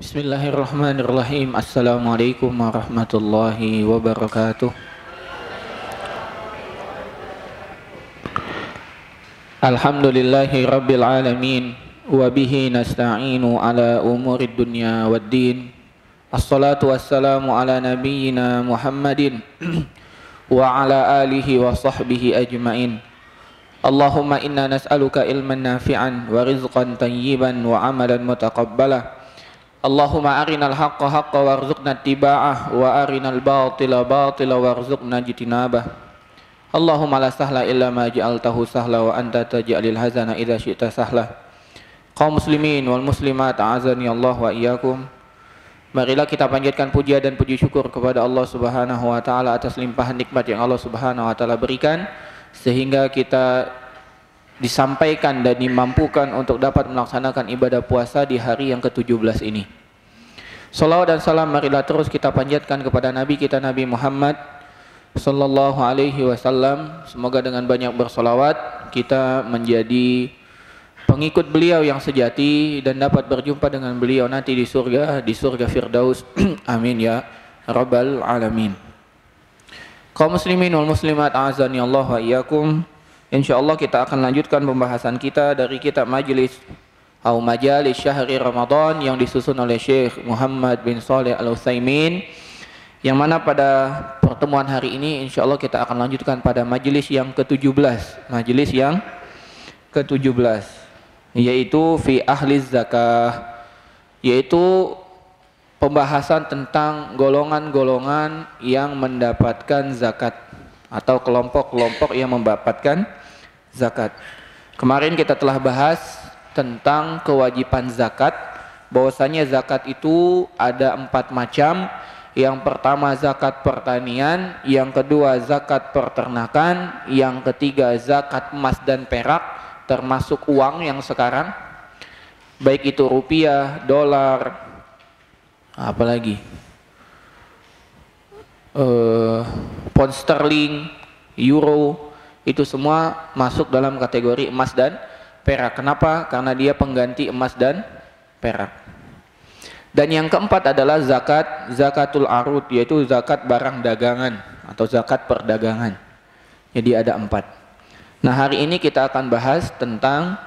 Bismillahirrahmanirrahim. Assalamualaikum warahmatullahi wabarakatuh. Alhamdulillahi rabbil alamin. Wabihi nasta'inu ala umurid dunya waddin. Assalatu wassalamu ala nabiyyina Muhammadin wa ala alihi wa sahbihi ajma'in. Allahumma inna nas'aluka ilman nafi'an wa rizqan tayyiban wa amalan mutaqabbala. Allahumma arinal haqqa haqqa warzuqna ittiba'ah wa arinal batila batila warzuqna jitinabah. Allahumma la sahla illa ma ja'altahu sahla wa anta taj'alil hazana idza syi'ta sahla. Kaum muslimin wal muslimat, a'azani Allah wa iyyakum. Marilah kita panjatkan puja dan puji syukur kepada Allah Subhanahu wa taala atas limpahan nikmat yang Allah Subhanahu wa taala berikan sehingga kita disampaikan dan dimampukan untuk dapat melaksanakan ibadah puasa di hari yang ke-17 ini. Salawat dan salam marilah terus kita panjatkan kepada Nabi kita Nabi Muhammad sallallahu alaihi wasallam. Semoga dengan banyak bersolawat kita menjadi pengikut beliau yang sejati dan dapat berjumpa dengan beliau nanti di surga Firdaus. Amin ya rabbal alamin. Kaum muslimin wal muslimat, a'azani Allah wa iyyakum. InsyaAllah kita akan lanjutkan pembahasan kita dari kitab Majalis Syahri Ramadan yang disusun oleh Syekh Muhammad bin Shalih Al-Utsaimin, yang mana pada pertemuan hari ini InsyaAllah kita akan lanjutkan pada majelis yang ke-17, yaitu fi ahliz zakah, yaitu pembahasan tentang golongan-golongan yang mendapatkan zakat atau kelompok-kelompok yang mendapatkan zakat. Kemarin kita telah bahas tentang kewajiban zakat, bahwasanya zakat itu ada 4 macam. Yang pertama zakat pertanian, yang kedua zakat peternakan, yang ketiga zakat emas dan perak termasuk uang yang sekarang, baik itu rupiah, dolar, apalagi pound sterling, euro, itu semua masuk dalam kategori emas dan perak. Kenapa? Karena dia pengganti emas dan perak. Dan yang keempat adalah zakatul arud, yaitu zakat barang dagangan atau zakat perdagangan. Jadi ada 4. Nah, hari ini kita akan bahas tentang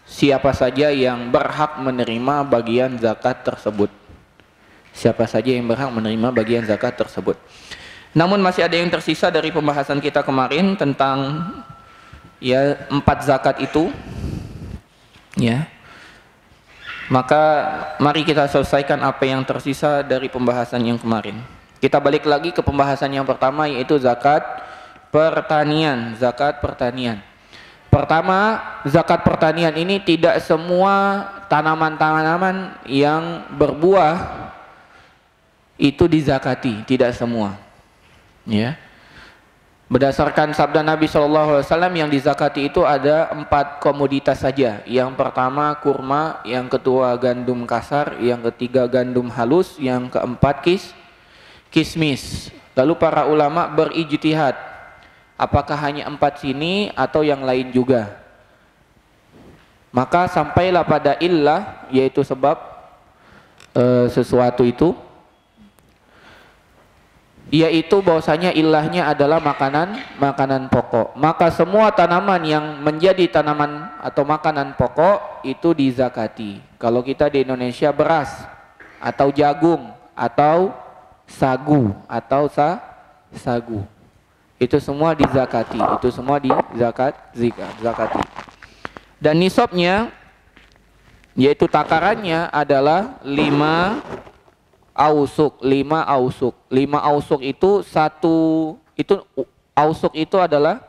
siapa saja yang berhak menerima bagian zakat tersebut. Siapa saja yang berhak menerima bagian zakat tersebut. Namun masih ada yang tersisa dari pembahasan kita kemarin tentang 4 zakat itu, ya. Maka mari kita selesaikan apa yang tersisa dari pembahasan yang kemarin. Kita balik lagi ke pembahasan yang pertama, yaitu zakat pertanian. Zakat pertanian. Pertama, zakat pertanian ini tidak semua tanaman-tanaman yang berbuah itu dizakati, tidak semua. Ya. Berdasarkan sabda Nabi SAW, yang dizakati itu ada 4 komoditas saja. Yang pertama kurma, yang kedua gandum kasar, yang ketiga gandum halus, yang keempat kismis. Lalu para ulama berijtihad, apakah hanya 4 sini atau yang lain juga? Maka sampailah pada illah, yaitu sebab sesuatu itu, yaitu bahwasanya ilahnya adalah makanan pokok. Maka semua tanaman yang menjadi tanaman atau makanan pokok itu dizakati. Kalau kita di Indonesia beras atau jagung atau sagu atau sagu, itu semua dizakati. Itu semua zakati. Dan nisabnya, yaitu takarannya adalah 5 ausuk. 5 ausuk itu ausuk itu adalah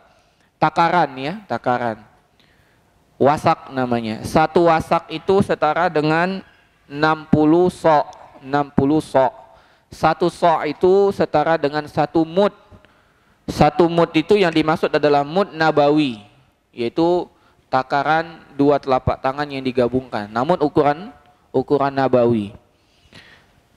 takaran, ya, takaran. Wasak namanya. 1 wasak itu setara dengan 60 sok. 60 sok. 1 sok itu setara dengan 1 mud. 1 mud itu yang dimaksud adalah mud nabawi, yaitu takaran 2 telapak tangan yang digabungkan. Namun ukuran nabawi.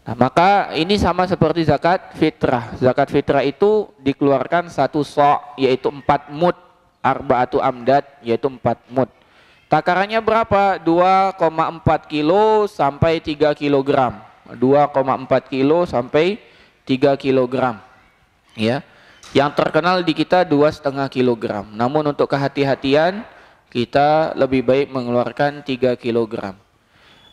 Nah, maka ini sama seperti zakat fitrah. Zakat fitrah itu dikeluarkan 1 sok, yaitu 4 mud, arba'atu amdad, yaitu 4 mud. Takarannya berapa? 2,4 kilo sampai 3 kilogram. 2,4 kilo sampai 3 kilogram. Ya. Yang terkenal di kita 2,5 kilogram. Namun untuk kehati-hatian kita lebih baik mengeluarkan 3 kilogram.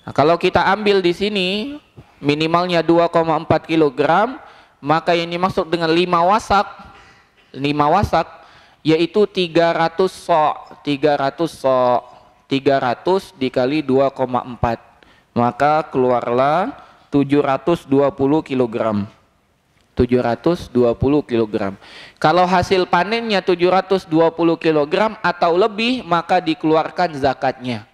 Nah, kalau kita ambil di sini minimalnya 2,4 kilogram, maka yang dimaksud dengan 5 wasak yaitu 300 sok. 300 dikali 2,4, maka keluarlah 720 kilogram. 720 kilogram. Kalau hasil panennya 720 kilogram atau lebih, maka dikeluarkan zakatnya.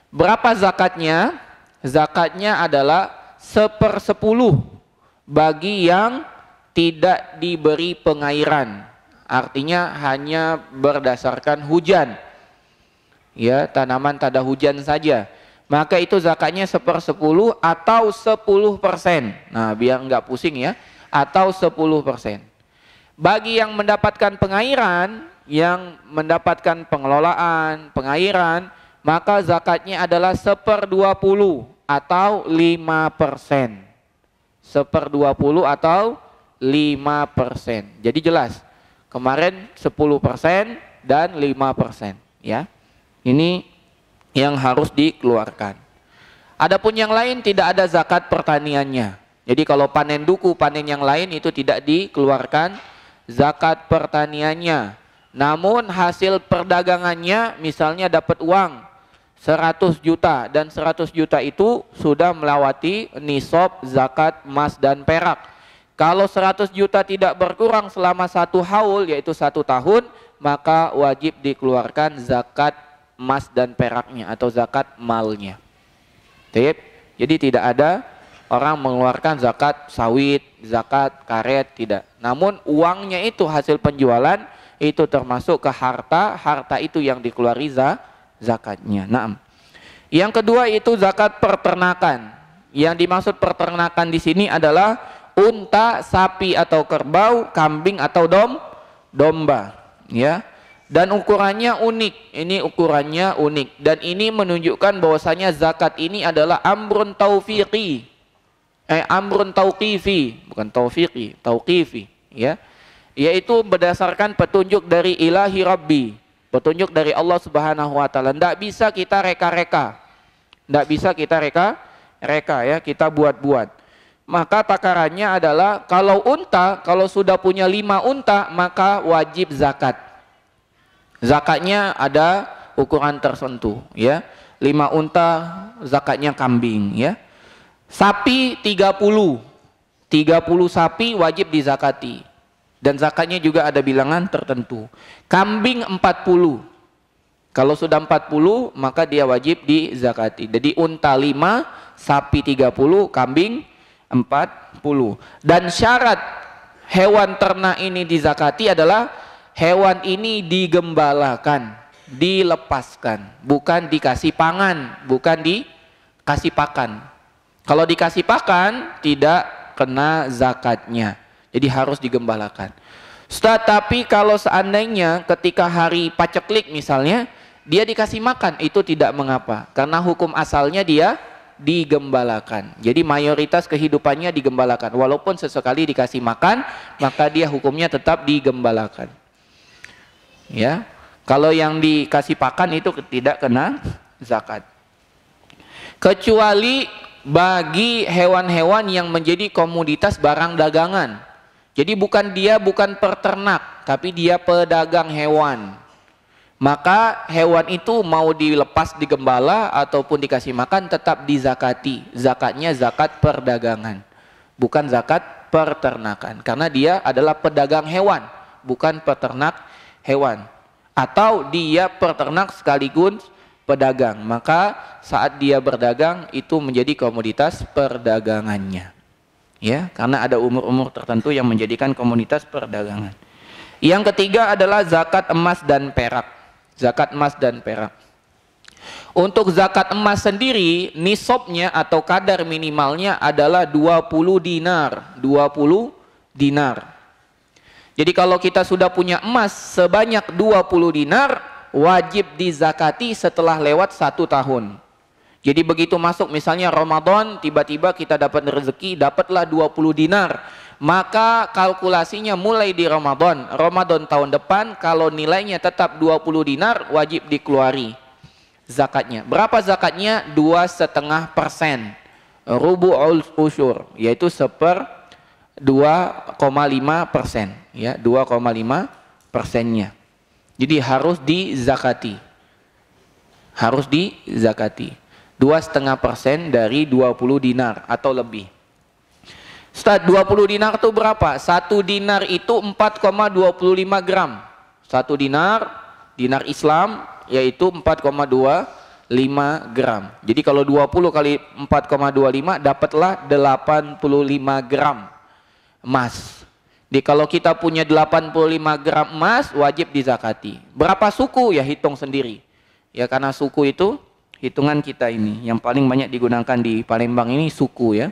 Berapa zakatnya? Zakatnya adalah 1/10 bagi yang tidak diberi pengairan. Artinya hanya berdasarkan hujan. Ya, tanaman tak ada hujan saja. Maka itu zakatnya 1/10 atau 10%. Nah, biar nggak pusing ya. Atau 10%. Bagi yang mendapatkan pengairan, yang mendapatkan pengelolaan, pengairan, maka zakatnya adalah 1/20 atau 5%. 1/20 atau 5%. Jadi jelas. Kemarin 10% dan 5%, ya. Ini yang harus dikeluarkan. Adapun yang lain tidak ada zakat pertaniannya. Jadi kalau panen duku, panen yang lain itu tidak dikeluarkan zakat pertaniannya. Namun hasil perdagangannya misalnya dapat uang 100 juta dan 100 juta itu sudah melewati nisab zakat emas dan perak. Kalau 100 juta tidak berkurang selama 1 haul yaitu 1 tahun, maka wajib dikeluarkan zakat emas dan peraknya atau zakat malnya. Jadi tidak ada orang mengeluarkan zakat sawit, zakat karet, tidak. Namun uangnya itu hasil penjualan itu termasuk ke harta, harta itu yang dikeluari zakatnya. Nah, yang kedua itu zakat peternakan. Yang dimaksud peternakan di sini adalah unta, sapi atau kerbau, kambing atau domba, ya. Dan ukurannya unik, ini ukurannya unik. Dan ini menunjukkan bahwasanya zakat ini adalah amrun taufiqi. Amrun tauqifi, bukan taufiqi, tauqifi, ya. Yaitu berdasarkan petunjuk dari ilahi Rabbi, petunjuk dari Allah Subhanahu wa taala. Tidak bisa kita reka-reka. Tidak bisa kita reka-reka ya, kita buat-buat. Maka takarannya adalah kalau unta, kalau sudah punya 5 unta, maka wajib zakat. Zakatnya ada ukuran tertentu ya. 5 unta zakatnya kambing ya. Sapi 30 sapi wajib dizakati. Dan zakatnya juga ada bilangan tertentu. Kambing 40. Kalau sudah 40 maka dia wajib dizakati. Jadi unta 5, sapi 30, kambing 40. Dan syarat hewan ternak ini dizakati adalah hewan ini digembalakan, dilepaskan, bukan dikasih pangan, bukan dikasih pakan. Kalau dikasih pakan tidak kena zakatnya. Jadi harus digembalakan. Tetapi kalau seandainya ketika hari paceklik misalnya dia dikasih makan, itu tidak mengapa karena hukum asalnya dia digembalakan. Jadi mayoritas kehidupannya digembalakan. Walaupun sesekali dikasih makan, maka dia hukumnya tetap digembalakan. Ya, kalau yang dikasih pakan itu tidak kena zakat. Kecuali bagi hewan-hewan yang menjadi komoditas barang dagangan. Jadi bukan peternak, tapi dia pedagang hewan. Maka hewan itu mau dilepas digembala ataupun dikasih makan tetap dizakati. Zakatnya zakat perdagangan, bukan zakat peternakan. Karena dia adalah pedagang hewan, bukan peternak hewan, atau dia peternak sekaligus pedagang, maka saat dia berdagang itu menjadi komoditas perdagangannya, ya, karena ada umur-umur tertentu yang menjadikan komoditas perdagangan. Yang ketiga adalah zakat emas dan perak. Zakat emas dan perak. Untuk zakat emas sendiri nisabnya atau kadar minimalnya adalah 20 dinar. 20 dinar. Jadi kalau kita sudah punya emas sebanyak 20 dinar, wajib dizakati setelah lewat 1 tahun. Jadi begitu masuk misalnya Ramadan, tiba-tiba kita dapat rezeki, dapatlah 20 dinar. Maka kalkulasinya mulai di Ramadan. Ramadan tahun depan kalau nilainya tetap 20 dinar, wajib dikeluari zakatnya. Berapa zakatnya? 2,5%. Rubu'ul usyur, yaitu 2,5%. Ya, 2,5%-nya. Jadi harus dizakati. Harus dizakati. 2,5% dari 20 dinar atau lebih. Ustaz, 20 dinar itu berapa? 1 dinar itu 4,25 gram. 1 dinar Islam yaitu 4,25 gram. Jadi kalau 20 kali 4,25 dapatlah 85 gram emas. Jadi kalau kita punya 85 gram emas wajib dizakati. Berapa suku? Ya hitung sendiri. Ya karena suku itu hitungan kita ini yang paling banyak digunakan di Palembang ini suku ya.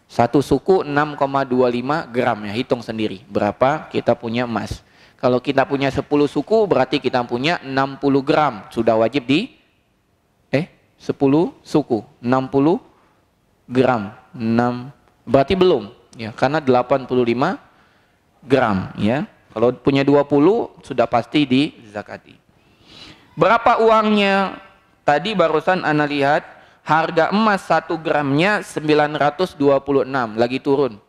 1 suku 6,25 gram ya, hitung sendiri berapa kita punya emas. Kalau kita punya 10 suku berarti kita punya 60 gram. Sudah wajib di 10 suku 60 gram. 6 berarti belum ya, karena 85 gram ya. Kalau punya 20 sudah pasti dizakati. Berapa uangnya? Tadi barusan Ana lihat harga emas 1 gramnya 926, lagi turun.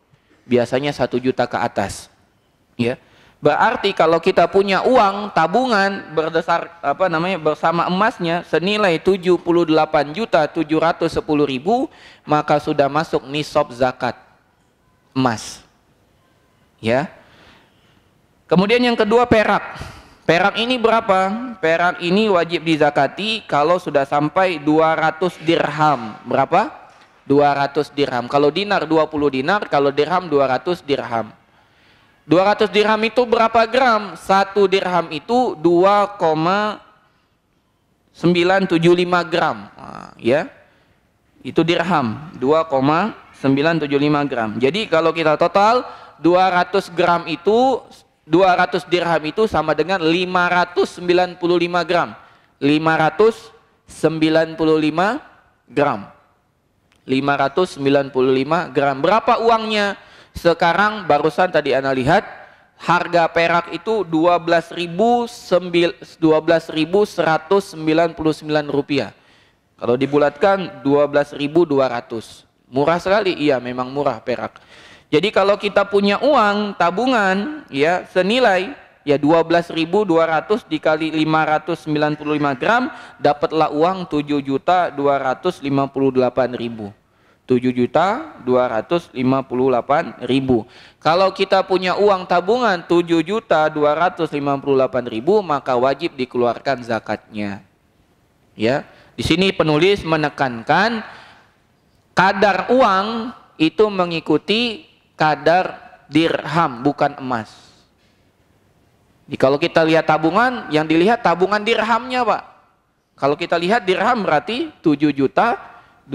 Biasanya 1 juta ke atas. Ya. Berarti kalau kita punya uang tabungan bersama emasnya senilai 78.710.000, maka sudah masuk nisab zakat emas. Ya. Kemudian yang kedua perak. Perak ini berapa? Perak ini wajib dizakati kalau sudah sampai 200 dirham. Berapa? 200 dirham. Kalau dinar 20 dinar, kalau dirham 200 dirham. 200 dirham itu berapa gram? 1 dirham itu 2,975 gram. Nah, ya. Itu dirham, 2,975 gram. Jadi kalau kita total 200 gram itu 200 dirham itu sama dengan 595 gram. 595 gram. 595 gram. Berapa uangnya? Sekarang barusan tadi Ana lihat harga perak itu 12.199 rupiah. Kalau dibulatkan 12.200. Murah sekali. Iya, memang murah perak. Jadi kalau kita punya uang tabungan ya senilai ya 12.200 dikali 595 gram dapatlah uang 7.258.000. 7.258.000. Kalau kita punya uang tabungan 7.258.000 maka wajib dikeluarkan zakatnya. Ya, di sini penulis menekankan kadar uang itu mengikuti kadar dirham, bukan emas. Jadi kalau kita lihat tabungan, yang dilihat tabungan dirhamnya, Pak. Kalau kita lihat dirham berarti 7.258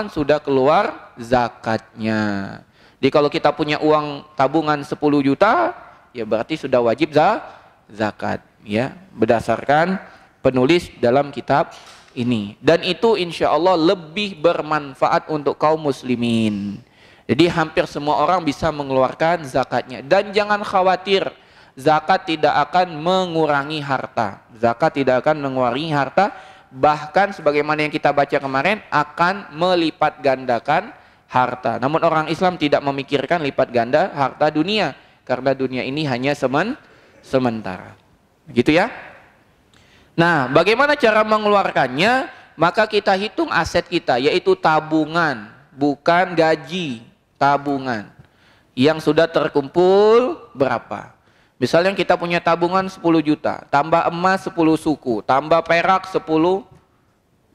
sudah keluar zakatnya. Jadi kalau kita punya uang tabungan 10 juta, ya berarti sudah wajib zakat, ya, berdasarkan penulis dalam kitab ini. Dan itu insya Allah lebih bermanfaat untuk kaum muslimin. Jadi hampir semua orang bisa mengeluarkan zakatnya. Dan jangan khawatir, zakat tidak akan mengurangi harta. Zakat tidak akan mengurangi harta. Bahkan sebagaimana yang kita baca kemarin, akan melipat gandakan harta. Namun orang Islam tidak memikirkan lipat ganda harta dunia. Karena dunia ini hanya sementara. Gitu ya. Nah, bagaimana cara mengeluarkannya? Maka kita hitung aset kita, yaitu tabungan, bukan gaji. Tabungan yang sudah terkumpul berapa. Misalnya kita punya tabungan 10 juta, tambah emas 10 suku, tambah perak 10,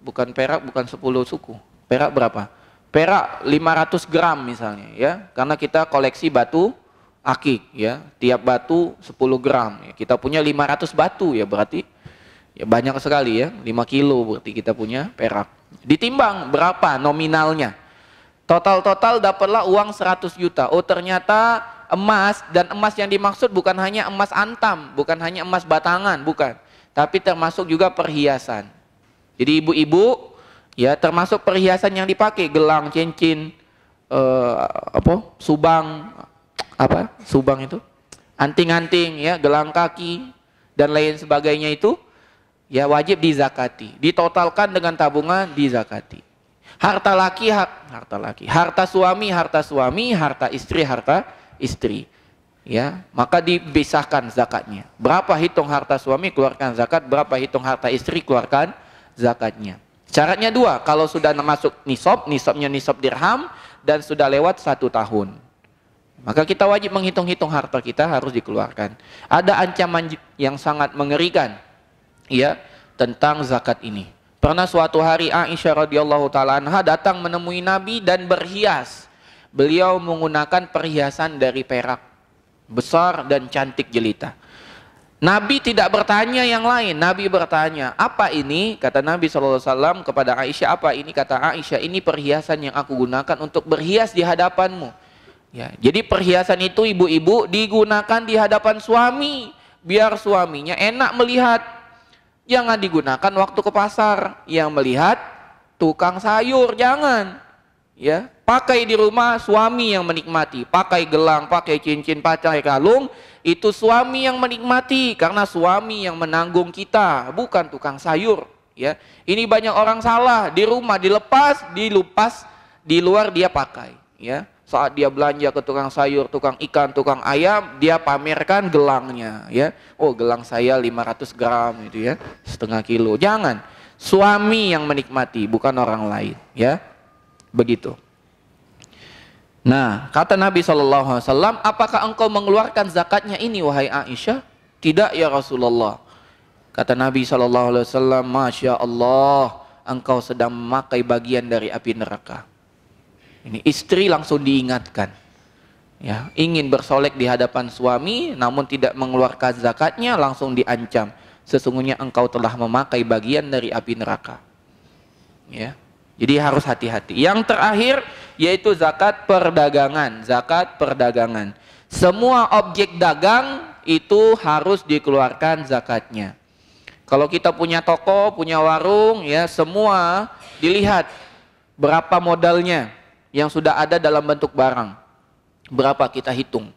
bukan 10 suku. Perak berapa? Perak 500 gram misalnya ya, karena kita koleksi batu akik ya, tiap batu 10 gram ya. Kita punya 500 batu ya, berarti ya banyak sekali ya, 5 kilo berarti kita punya perak. Ditimbang berapa nominalnya. Total dapatlah uang 100 juta. Oh ternyata emas, dan emas yang dimaksud bukan hanya emas antam, bukan hanya emas batangan, bukan. tapi termasuk juga perhiasan. Jadi ibu-ibu ya termasuk perhiasan yang dipakai, gelang, cincin, subang, subang itu, anting-anting ya, gelang kaki dan lain sebagainya itu ya wajib dizakati, ditotalkan dengan tabungan dizakati. Harta laki, harta suami, harta istri, ya, maka dipisahkan zakatnya. Berapa hitung harta suami keluarkan zakat, berapa hitung harta istri keluarkan zakatnya. Syaratnya 2, kalau sudah masuk nisabnya nisab dirham dan sudah lewat 1 tahun. Maka kita wajib menghitung-hitung harta kita harus dikeluarkan. Ada ancaman yang sangat mengerikan ya tentang zakat ini. Pernah suatu hari Aisyah radhiyallahu taala anha datang menemui Nabi dan berhias. Beliau menggunakan perhiasan dari perak besar dan cantik jelita. Nabi tidak bertanya yang lain. Nabi bertanya, apa ini? Kata Nabi SAW kepada Aisyah, apa ini? Kata Aisyah, ini perhiasan yang aku gunakan untuk berhias di hadapanmu. Ya, jadi perhiasan itu ibu-ibu digunakan di hadapan suami, biar suaminya enak melihat. Jangan digunakan waktu ke pasar, yang melihat tukang sayur, jangan. Ya, pakai di rumah suami yang menikmati, pakai gelang, pakai cincin, pakai kalung, itu suami yang menikmati karena suami yang menanggung kita, bukan tukang sayur. Ya, ini banyak orang salah, di rumah dilepas, di luar dia pakai. Ya. Saat dia belanja ke tukang sayur, tukang ikan, tukang ayam, dia pamerkan gelangnya, ya. Oh, gelang saya 500 gram itu ya, setengah kilo. Jangan. Suami yang menikmati, bukan orang lain, ya. Begitu. Nah, kata Nabi SAW, apakah engkau mengeluarkan zakatnya ini, wahai Aisyah? Tidak ya Rasulullah. Kata Nabi SAW, Masya Allah, engkau sedang memakai bagian dari api neraka. Ini istri langsung diingatkan, ya, ingin bersolek di hadapan suami, namun tidak mengeluarkan zakatnya, langsung diancam. Sesungguhnya engkau telah memakai bagian dari api neraka. Ya, jadi harus hati-hati. Yang terakhir yaitu zakat perdagangan. Zakat perdagangan. Semua objek dagang itu harus dikeluarkan zakatnya. Kalau kita punya toko, punya warung, ya semua dilihat berapa modalnya yang sudah ada dalam bentuk barang, berapa kita hitung.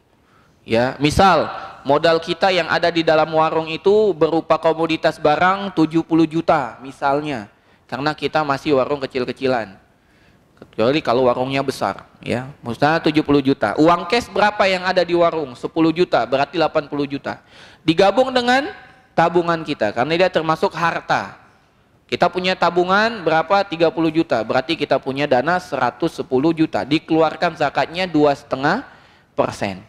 Ya, misal modal kita yang ada di dalam warung itu berupa komoditas barang 70 juta misalnya, karena kita masih warung kecil-kecilan. Kecuali kalau warungnya besar, ya, misalnya 70 juta. Uang cash berapa yang ada di warung? 10 juta, berarti 80 juta. Digabung dengan tabungan kita, karena dia termasuk harta. Kita punya tabungan berapa? 30 juta. Berarti kita punya dana 110 juta. Dikeluarkan zakatnya 2,5%.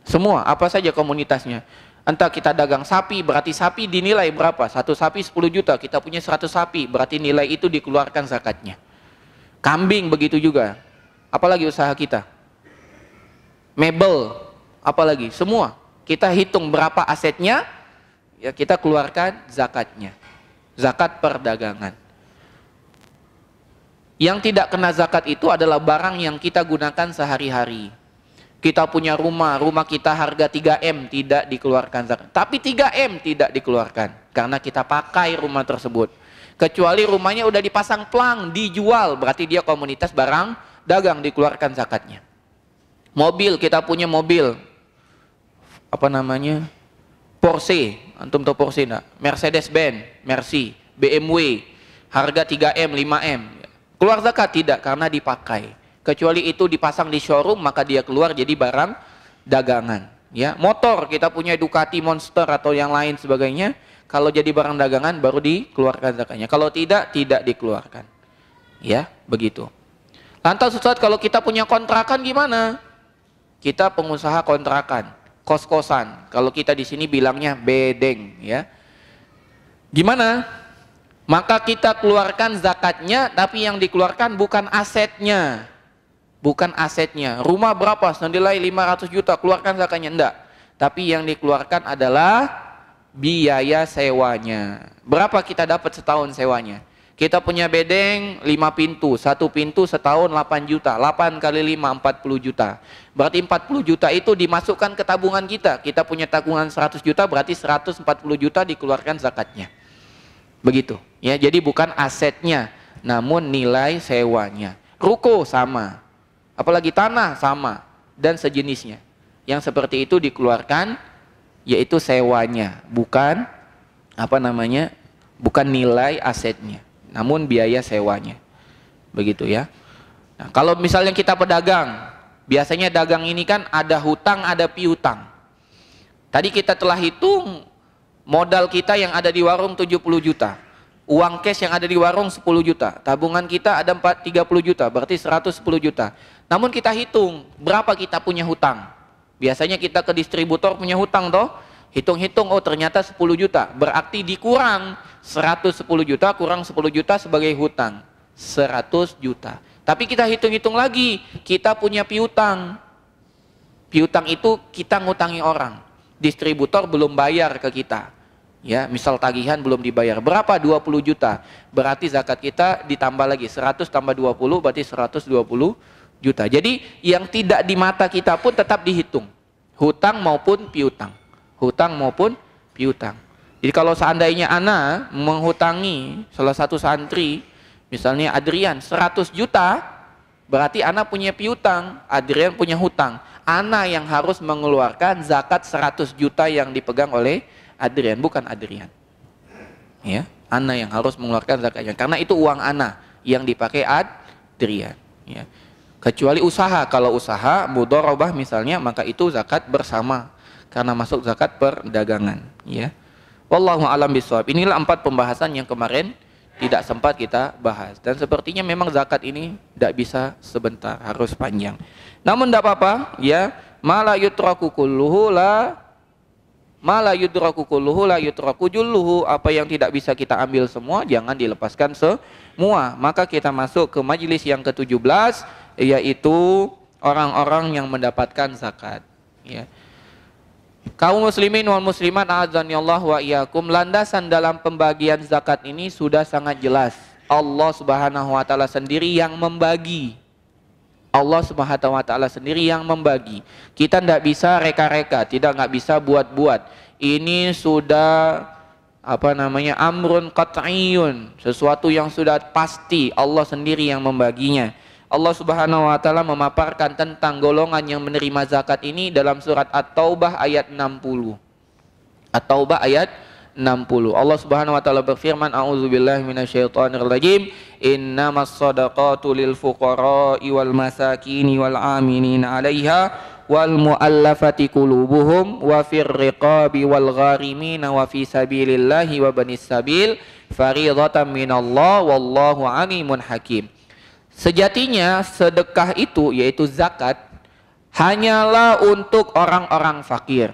Semua, apa saja komunitasnya. Entah kita dagang sapi, berarti sapi dinilai berapa? Satu sapi 10 juta. Kita punya 100 sapi, berarti nilai itu dikeluarkan zakatnya. Kambing begitu juga. Apalagi usaha kita. Mebel, apalagi. Semua. Kita hitung berapa asetnya, ya kita keluarkan zakatnya. Zakat perdagangan. Yang tidak kena zakat itu adalah barang yang kita gunakan sehari-hari. Kita punya rumah kita harga 3M, tidak dikeluarkan zakat. Tapi 3M tidak dikeluarkan karena kita pakai rumah tersebut. Kecuali rumahnya udah dipasang plang, dijual, berarti dia komunitas barang dagang, dikeluarkan zakatnya. Mobil, kita punya mobil, apa namanya, Porsche, antum tahu Porsche enggak? Mercedes-Benz, Mercy, BMW, harga 3M, 5M. Keluar zakat? Tidak, karena dipakai. Kecuali itu dipasang di showroom, maka dia keluar jadi barang dagangan. Ya, motor, kita punya Ducati Monster atau yang lain sebagainya, kalau jadi barang dagangan baru dikeluarkan zakatnya. Kalau tidak, tidak dikeluarkan. Ya, begitu. Lantas Ustaz, kalau kita punya kontrakan gimana? Kita pengusaha kontrakan. Kos-kosan, kalau kita di sini bilangnya bedeng, ya. Gimana? Maka kita keluarkan zakatnya, tapi yang dikeluarkan bukan asetnya. Bukan asetnya. Rumah berapa? Senilai 500 juta, keluarkan zakatnya. Enggak. Tapi yang dikeluarkan adalah biaya sewanya. Berapa kita dapat setahun sewanya? Kita punya bedeng 5 pintu, satu pintu setahun 8 juta, 8 kali 5 40 juta. Berarti 40 juta itu dimasukkan ke tabungan kita. Kita punya tabungan 100 juta, berarti 140 juta dikeluarkan zakatnya. Begitu. Ya, jadi bukan asetnya, namun nilai sewanya. Ruko sama, apalagi tanah sama, dan sejenisnya. Yang seperti itu dikeluarkan, yaitu sewanya, bukan bukan nilai asetnya, namun biaya sewanya. Begitu ya. Nah, kalau misalnya kita pedagang, biasanya dagang ini kan ada hutang, ada piutang. Tadi kita telah hitung modal kita yang ada di warung 70 juta. Uang cash yang ada di warung 10 juta. Tabungan kita ada 30 juta, berarti 110 juta. Namun kita hitung berapa kita punya hutang. Biasanya kita ke distributor punya hutang toh. Hitung-hitung, oh ternyata 10 juta. Berarti dikurang 110 juta, kurang 10 juta sebagai hutang. 100 juta. Tapi kita hitung-hitung lagi, kita punya piutang. Piutang itu kita ngutangi orang. Distributor belum bayar ke kita. Ya, misal tagihan belum dibayar. Berapa? 20 juta. Berarti zakat kita ditambah lagi. 100 tambah 20 berarti 120 juta. Jadi yang tidak di mata kita pun tetap dihitung. Hutang maupun piutang. Hutang maupun piutang. Jadi kalau seandainya ana menghutangi salah satu santri, misalnya Adrian 100 juta, berarti ana punya piutang, Adrian punya hutang. Ana yang harus mengeluarkan zakat 100 juta yang dipegang oleh Adrian, bukan Adrian. Ya, ana yang harus mengeluarkan zakatnya, karena itu uang ana yang dipakai Adrian. Ya. Kecuali usaha, kalau usaha mudharabah misalnya, maka itu zakat bersama karena masuk zakat perdagangan. Ya. Wallahu a'lam bishawab. Inilah 4 pembahasan yang kemarin tidak sempat kita bahas, dan sepertinya memang zakat ini tidak bisa sebentar, harus panjang. Namun tidak apa-apa, ya. Mala yutraku kulluhu la yutraku julluhu. Apa yang tidak bisa kita ambil semua, jangan dilepaskan semua. Maka kita masuk ke majelis yang ke-17, yaitu orang-orang yang mendapatkan zakat. Ya. Kaum muslimin wal muslimat a'adzanillah wa iyyakum, landasan dalam pembagian zakat ini sudah sangat jelas. Allah Subhanahu wa taala sendiri yang membagi. Allah Subhanahu wa taala sendiri yang membagi. Kita tidak bisa reka-reka, nggak bisa buat-buat. Ini sudah amrun qat'iyun, sesuatu yang sudah pasti, Allah sendiri yang membaginya. Allah Subhanahu wa taala memaparkan tentang golongan yang menerima zakat ini dalam surat At-Taubah ayat 60. At-Taubah ayat 60. Allah Subhanahu wa taala berfirman, a'udzubillahi minasyaitonir rajim, innamas shadaqatu lil fuqara'i wal masakini wal 'amilina 'alaiha wal mu'allafati qulubuhum wa fir riqabi wal gharimina wa fi sabilillahi wa banis sabil fariidatan minallah wallahu 'alimun hakim. Sejatinya sedekah itu, yaitu zakat, hanyalah untuk orang-orang fakir,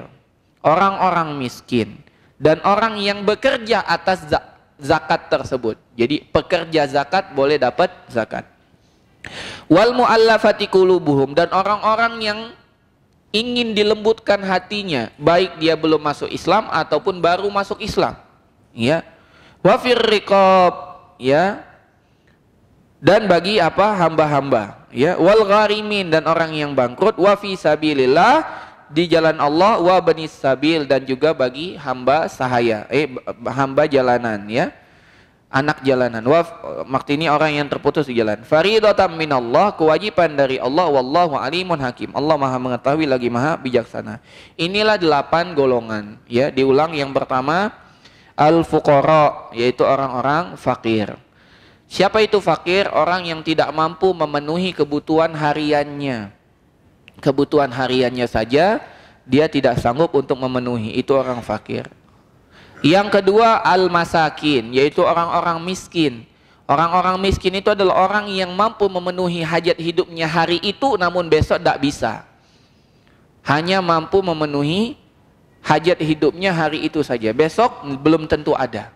orang-orang miskin, dan orang yang bekerja atas zakat tersebut. Jadi pekerja zakat boleh dapat zakat. Wal mu'allafati qulubuhum, dan orang-orang yang ingin dilembutkan hatinya, baik dia belum masuk Islam ataupun baru masuk Islam. Ya. Wa fir riqab, ya. Dan bagi hamba-hamba, ya, wal gharimin, dan orang yang bangkrut, wa fi sabilillah, di jalan Allah, wa banis sabil, dan juga bagi hamba sahaya, hamba jalanan, ya, anak jalanan. Maksudnya orang yang terputus di jalan. Fariidatan minallah, kewajiban dari Allah, wallahu alimun hakim. Allah Maha mengetahui lagi Maha bijaksana. Inilah 8 golongan, ya. Diulang, yang pertama al-fuqara, yaitu orang-orang fakir. Siapa itu fakir? Orang yang tidak mampu memenuhi kebutuhan hariannya. Kebutuhan hariannya saja dia tidak sanggup untuk memenuhi, itu orang fakir. Yang kedua al-masakin, yaitu orang-orang miskin. Orang-orang miskin itu adalah orang yang mampu memenuhi hajat hidupnya hari itu, namun besok tidak bisa. Hanya mampu memenuhi hajat hidupnya hari itu saja. Besok belum tentu ada.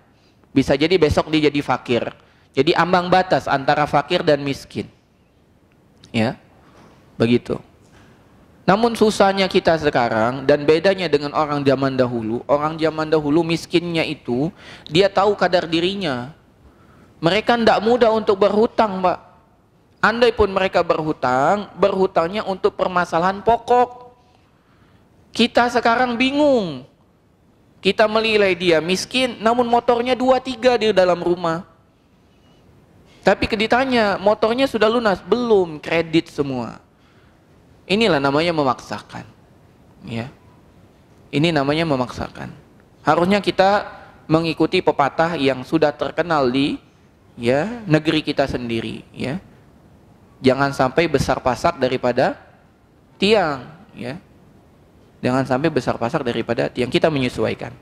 Bisa jadi besok dia jadi fakir. Jadi ambang batas antara fakir dan miskin. Ya. Begitu. Namun susahnya kita sekarang, dan bedanya dengan orang zaman dahulu. Orang zaman dahulu miskinnya itu dia tahu kadar dirinya. Mereka tidak mudah untuk berhutang, Pak. Andai pun mereka berhutang, berhutangnya untuk permasalahan pokok. Kita sekarang bingung. Kita menilai dia miskin, namun motornya 2-3 di dalam rumah. Tapi ditanya, motornya sudah lunas? Belum, kredit semua. Inilah namanya memaksakan. Ya. Ini namanya memaksakan. Harusnya kita mengikuti pepatah yang sudah terkenal di negeri kita sendiri, ya. Jangan sampai besar pasak daripada tiang, ya. Jangan sampai besar pasak daripada tiang. Kita menyesuaikan,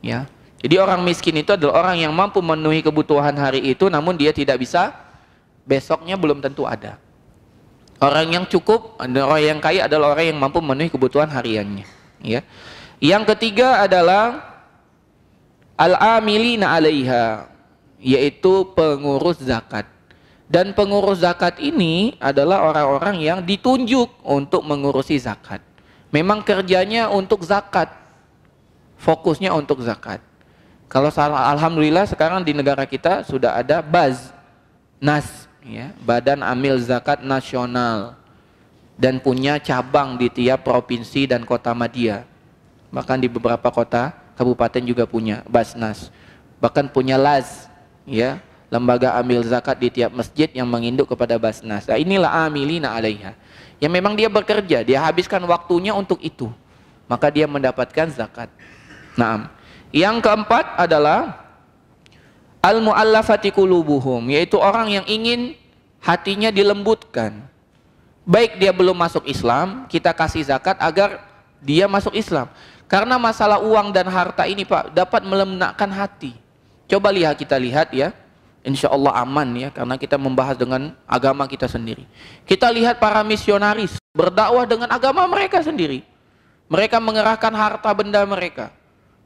ya. Jadi orang miskin itu adalah orang yang mampu memenuhi kebutuhan hari itu, namun dia tidak bisa besoknya belum tentu ada. Orang yang cukup, orang yang kaya adalah orang yang mampu memenuhi kebutuhan hariannya, ya. Yang ketiga adalah al-amilina 'alaiha, yaitu pengurus zakat. Dan pengurus zakat ini adalah orang-orang yang ditunjuk untuk mengurusi zakat. Memang kerjanya untuk zakat, fokusnya untuk zakat. Kalau alhamdulillah sekarang di negara kita sudah ada Baznas, ya, Badan Amil Zakat Nasional, dan punya cabang di tiap provinsi dan kota madya. Bahkan di beberapa kota kabupaten juga punya Baznas. Bahkan punya LAZ, ya, lembaga amil zakat di tiap masjid yang menginduk kepada Baznas. Nah, inilah amilina 'alaiha. Yang memang dia bekerja, dia habiskan waktunya untuk itu. Maka dia mendapatkan zakat. Naam. Yang keempat adalah al-mu'allafati qulubuhum, yaitu orang yang ingin hatinya dilembutkan. Baik dia belum masuk Islam, kita kasih zakat agar dia masuk Islam. Karena masalah uang dan harta ini, Pak, dapat melenakkan hati. Coba kita lihat ya. Insya Allah aman ya, karena kita membahas dengan agama kita sendiri. Kita lihat para misionaris berdakwah dengan agama mereka sendiri. Mereka mengerahkan harta benda mereka.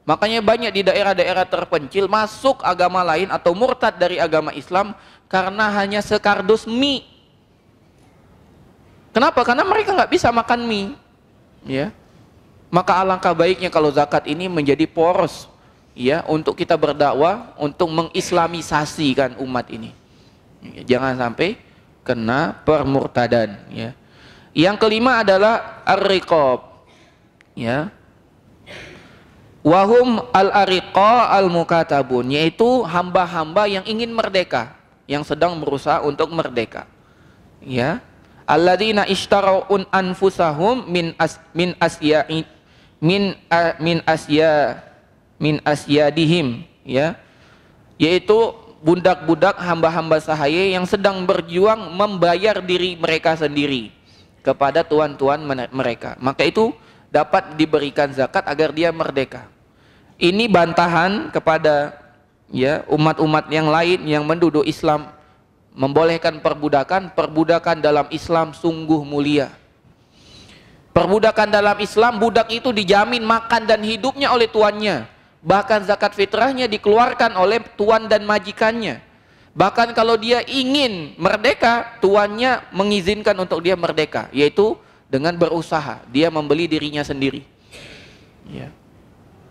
Makanya banyak di daerah-daerah terpencil masuk agama lain atau murtad dari agama Islam karena hanya sekardus mie. Kenapa? Karena mereka nggak bisa makan mie, ya. Maka alangkah baiknya kalau zakat ini menjadi poros, ya, untuk kita berdakwah, untuk mengislamisasikan umat ini. Jangan sampai kena permurtadan, ya. Yang kelima adalah ar-riqab, ya. Wahum al-ariqa al-mukatabun, yaitu hamba-hamba yang ingin merdeka, yang sedang berusaha untuk merdeka, ya. Alladzina ishtara'un anfusahum min asyadihim, ya, yaitu budak-budak hamba-hamba sahaya yang sedang berjuang membayar diri mereka sendiri kepada tuan-tuan mereka. Maka itu dapat diberikan zakat agar dia merdeka. Ini bantahan kepada, ya, umat-umat yang lain yang menduduk Islam membolehkan perbudakan. Perbudakan dalam Islam sungguh mulia. Perbudakan dalam Islam, budak itu dijamin makan dan hidupnya oleh tuannya. Bahkan zakat fitrahnya dikeluarkan oleh tuan dan majikannya. Bahkan kalau dia ingin merdeka, tuannya mengizinkan untuk dia merdeka, yaitu dengan berusaha, dia membeli dirinya sendiri, ya.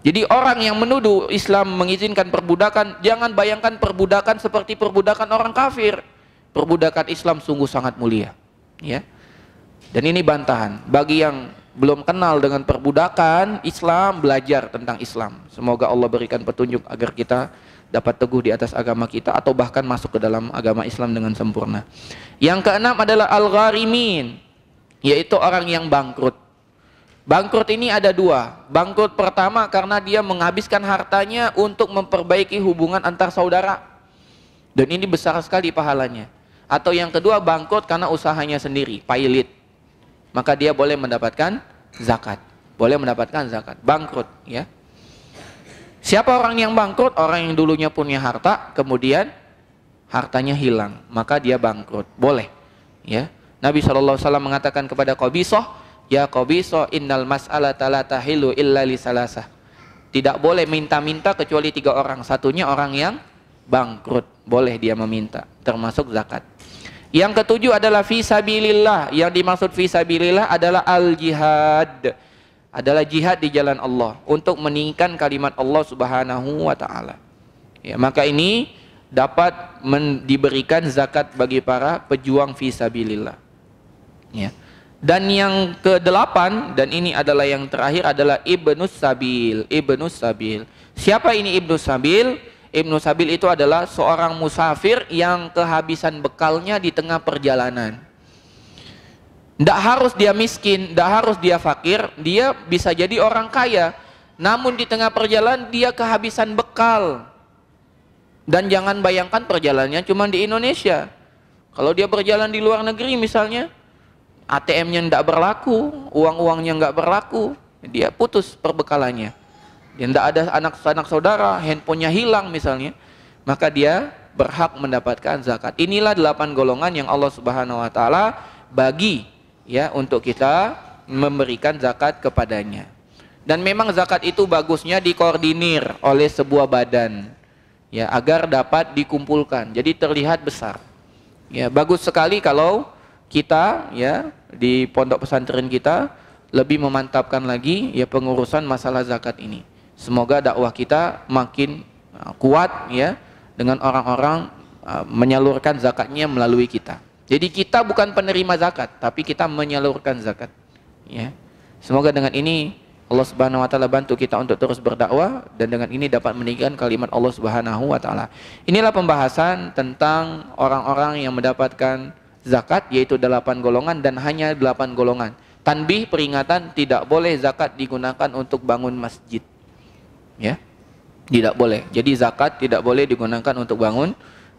Jadi orang yang menuduh Islam mengizinkan perbudakan, jangan bayangkan perbudakan seperti perbudakan orang kafir. Perbudakan Islam sungguh sangat mulia, ya. Dan ini bantahan bagi yang belum kenal dengan perbudakan Islam, belajar tentang Islam. Semoga Allah berikan petunjuk agar kita dapat teguh di atas agama kita atau bahkan masuk ke dalam agama Islam dengan sempurna. Yang keenam adalah al-gharimin, yaitu orang yang bangkrut. Bangkrut ini ada dua. Bangkrut pertama karena dia menghabiskan hartanya untuk memperbaiki hubungan antar saudara, dan ini besar sekali pahalanya. Atau yang kedua, bangkrut karena usahanya sendiri, pailit. Maka dia boleh mendapatkan zakat. Boleh mendapatkan zakat. Bangkrut, ya. Siapa orang yang bangkrut? Orang yang dulunya punya harta, kemudian hartanya hilang, maka dia bangkrut. Boleh, ya. Nabi SAW mengatakan kepada Qabisah, ya Qabisah, innal mas'alata la tahilu illa li salasah. Tidak boleh minta-minta kecuali 3 orang. Satunya orang yang bangkrut, boleh dia meminta, termasuk zakat. Yang ketujuh adalah fisabilillah. Yang dimaksud fisabilillah adalah al-jihad, adalah jihad di jalan Allah untuk meninggikan kalimat Allah Subhanahu wa taala. Ya, maka ini dapat diberikan zakat bagi para pejuang fisabilillah. Ya. Dan yang ke-8, dan ini adalah yang terakhir, adalah Ibnus Sabil. Ibnus Sabil. Siapa ini Ibnus Sabil? Ibnus Sabil itu adalah seorang musafir yang kehabisan bekalnya di tengah perjalanan. Tidak harus dia miskin, tidak harus dia fakir, dia bisa jadi orang kaya. Namun di tengah perjalanan dia kehabisan bekal. Dan jangan bayangkan perjalanannya cuma di Indonesia. Kalau dia berjalan di luar negeri misalnya, ATM-nya tidak berlaku, uang-uangnya nggak berlaku, dia putus perbekalannya. Dia tidak ada anak saudara, handphonenya hilang misalnya, maka dia berhak mendapatkan zakat. Inilah 8 golongan yang Allah Subhanahu wa taala bagi ya untuk kita memberikan zakat kepadanya. Dan memang zakat itu bagusnya dikoordinir oleh sebuah badan. Ya, agar dapat dikumpulkan. Jadi terlihat besar. Ya, bagus sekali kalau kita ya di pondok pesantren kita lebih memantapkan lagi ya pengurusan masalah zakat ini. Semoga dakwah kita makin kuat ya dengan orang-orang menyalurkan zakatnya melalui kita. Jadi kita bukan penerima zakat, tapi kita menyalurkan zakat. Ya. Semoga dengan ini Allah Subhanahu wa taala bantu kita untuk terus berdakwah, dan dengan ini dapat meninggikan kalimat Allah Subhanahu wa taala. Inilah pembahasan tentang orang-orang yang mendapatkan zakat, yaitu 8 golongan dan hanya 8 golongan. Tanbih, peringatan, tidak boleh zakat digunakan untuk bangun masjid. Ya. Tidak boleh. Jadi zakat tidak boleh digunakan untuk bangun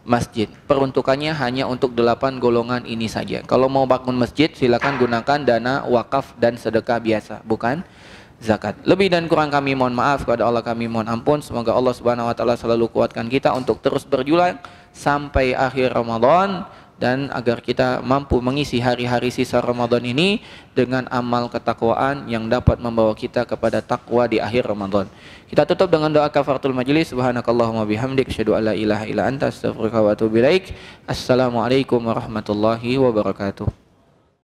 masjid. Peruntukannya hanya untuk 8 golongan ini saja. Kalau mau bangun masjid silakan gunakan dana wakaf dan sedekah biasa, bukan zakat. Lebih dan kurang kami mohon maaf, kepada Allah kami mohon ampun. Semoga Allah Subhanahu wa taala selalu kuatkan kita untuk terus berjuang sampai akhir Ramadan, dan agar kita mampu mengisi hari-hari sisa Ramadan ini dengan amal ketakwaan yang dapat membawa kita kepada takwa di akhir Ramadan. Kita tutup dengan doa kafaratul majlis. Subhanakallahumma bihamdik, asyhadu an la ilaha illa anta, astaghfiruka wa atubu ilaik. Assalamualaikum warahmatullahi wabarakatuh.